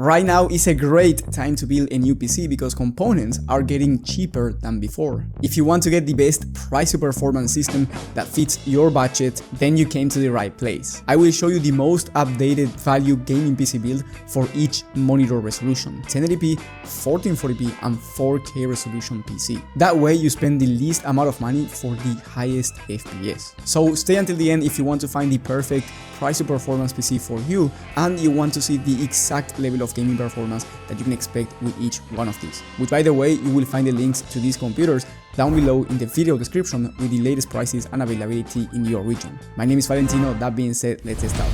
Right now is a great time to build a new PC because components are getting cheaper than before. If you want to get the best price to performance system that fits your budget, then you came to the right place. I will show you the most updated value gaming PC build for each monitor resolution: 1080p, 1440p and 4K resolution PC. That way you spend the least amount of money for the highest FPS. So stay until the end if you want to find the perfect price to performance PC for you and you want to see the exact level of gaming performance that you can expect with each one of these. Which, by the way, you will find the links to these computers down below in the video description with the latest prices and availability in your region. My name is Valentino. That being said, let's start.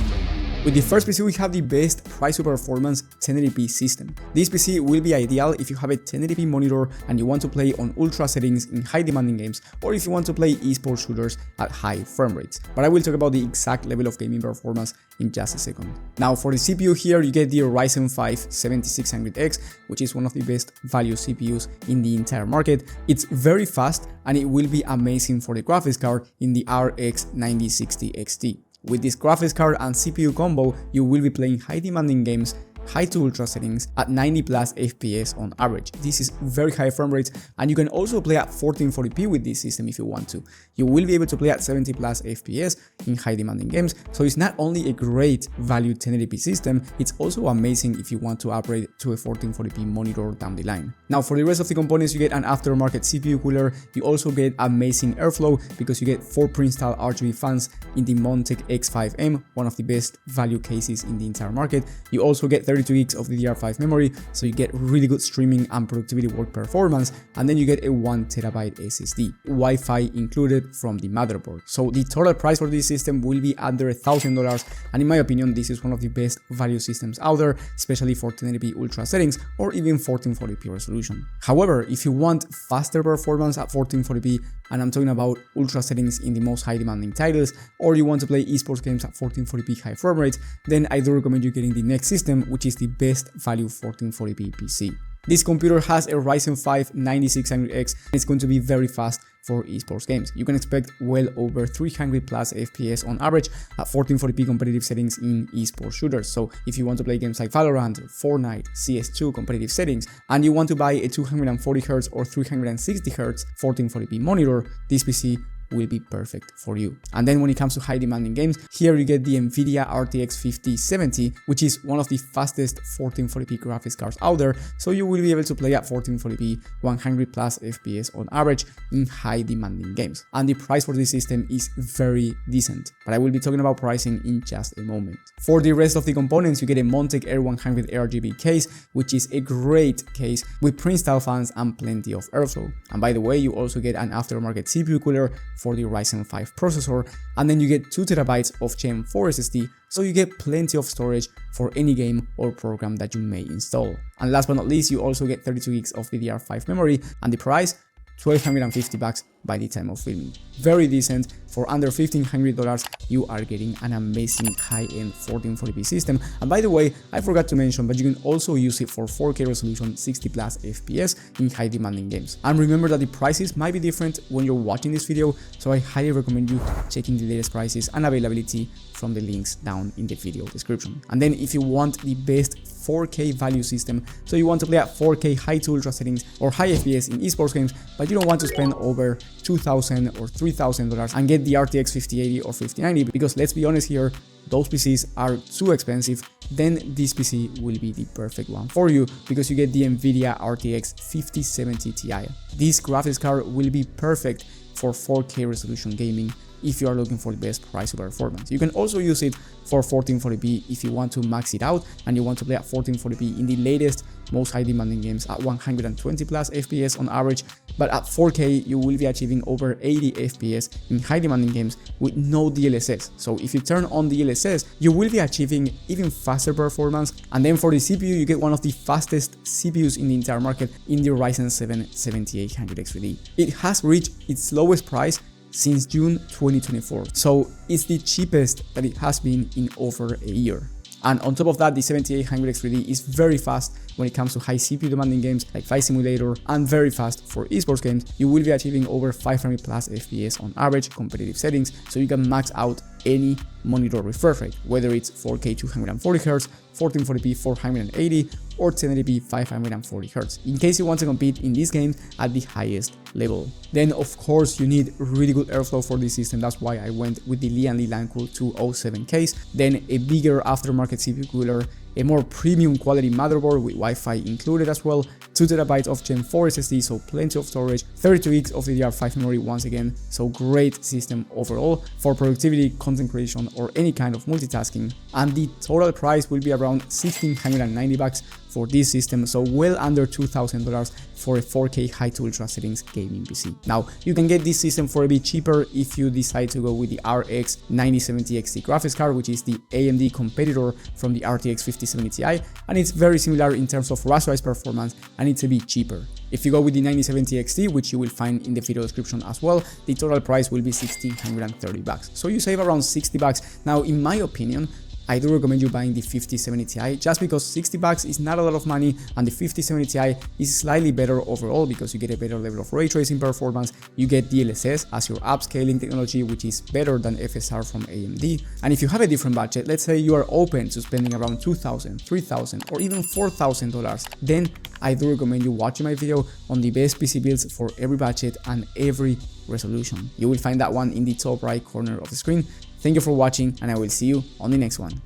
With the first PC, we have the best price to performance 1080p system. This PC will be ideal if you have a 1080p monitor and you want to play on ultra settings in high demanding games, or if you want to play esports shooters at high frame rates. But I will talk about the exact level of gaming performance in just a second. Now for the CPU here, you get the Ryzen 5 7600X, which is one of the best value CPUs in the entire market. It's very fast and it will be amazing for the graphics card in the RX 9060 XT. With this graphics card and CPU combo, you will be playing high demanding games, high to ultra settings at 90 plus FPS on average. This is very high frame rates, and you can also play at 1440p with this system if you want to. You will be able to play at 70 plus FPS in high demanding games, so it's not only a great value 1080p system, it's also amazing if you want to upgrade to a 1440p monitor down the line. Now for the rest of the components, you get an aftermarket CPU cooler, you also get amazing airflow because you get 4 pre-installed RGB fans in the Montec X5M, one of the best value cases in the entire market. You also get 32 gigs of DDR5 memory, so you get really good streaming and productivity work performance, and then you get a 1TB SSD, Wi-Fi included from the motherboard. So the total price for this system will be under $1,000, and in my opinion this is one of the best value systems out there, especially for 1080p ultra settings or even 1440p resolution. However, if you want faster performance at 1440p, and I'm talking about ultra settings in the most high demanding titles, or you want to play esports games at 1440p high frame rates, then I do recommend you getting the next system, which is the best value 1440p PC. This computer has a Ryzen 5 9600X and it's going to be very fast for esports games. You can expect well over 300 plus FPS on average at 1440p competitive settings in esports shooters. So if you want to play games like Valorant, Fortnite, CS2 competitive settings, and you want to buy a 240Hz or 360Hz 1440p monitor, this PC will be perfect for you. And then when it comes to high demanding games, here you get the Nvidia RTX 5070, which is one of the fastest 1440p graphics cards out there, so you will be able to play at 1440p 100 plus FPS on average in high demanding games. And the price for this system is very decent, but I will be talking about pricing in just a moment. For the rest of the components, you get a Montec Air 100 RGB case, which is a great case with pre-installed fans and plenty of airflow. And by the way, you also get an aftermarket CPU cooler for the Ryzen 5 processor, and then you get 2TB of Gen 4 SSD, so you get plenty of storage for any game or program that you may install. And last but not least, you also get 32 gigs of DDR5 memory, and the price, $1,250 by the time of filming. Very decent. For under $1,500, you are getting an amazing high-end 1440p system. And by the way, I forgot to mention, but you can also use it for 4K resolution 60 plus FPS in high demanding games. And remember that the prices might be different when you're watching this video, so I highly recommend you checking the latest prices and availability from the links down in the video description. And then if you want the best 4K value system, so you want to play at 4K high to ultra settings or high FPS in esports games, but you don't want to spend over $2,000 or $3,000 and get the RTX 5080 or 5090, because let's be honest here, those PCs are too expensive, then this PC will be the perfect one for you because you get the Nvidia RTX 5070 Ti. This graphics card will be perfect for 4K resolution gaming if you are looking for the best price to performance. You can also use it for 1440p if you want to max it out and you want to play at 1440p in the latest, most high demanding games at 120 plus FPS on average, but at 4K you will be achieving over 80 FPS in high demanding games with no DLSS. So if you turn on DLSS, you will be achieving even faster performance. And then for the CPU, you get one of the fastest CPUs in the entire market in the Ryzen 7 7800X3D. It has reached its lowest price since June 2024, so it's the cheapest that it has been in over a year. And on top of that, the 7800X3D is very fast when it comes to high CPU demanding games like Flight Simulator, and very fast for esports games. You will be achieving over 500 plus FPS on average competitive settings, so you can max out any monitor refresh rate, whether it's 4K 240Hz, 1440p 480, or 1080p 540Hz, in case you want to compete in this game at the highest level. Then of course you need really good airflow for this system, that's why I went with the Li & Li LANCool 207 case, then a bigger aftermarket CPU cooler, a more premium quality motherboard with Wi-Fi included as well, 2TB of Gen 4 SSD, so plenty of storage, 32GB of DDR5 memory once again, so great system overall for productivity, content creation, or any kind of multitasking. And the total price will be around $1,690 for this system, so well under $2,000 for a 4K high to ultra settings gaming PC. Now, you can get this system for a bit cheaper if you decide to go with the RX 9070 XT graphics card, which is the AMD competitor from the RTX 5070 Ti, and it's very similar in terms of rasterized performance, and it's a bit cheaper. If you go with the 9070 XT, which you will find in the video description as well, the total price will be $1,630. So you save around $60. Now, in my opinion, I do recommend you buying the 5070 Ti just because $60 is not a lot of money, and the 5070 Ti is slightly better overall because you get a better level of ray tracing performance, you get DLSS as your upscaling technology, which is better than FSR from AMD. And if you have a different budget, let's say you are open to spending around $2,000, $3,000 or even $4,000, then I do recommend you watching my video on the best PC builds for every budget and every resolution. You will find that one in the top right corner of the screen. Thank you for watching, and I will see you on the next one.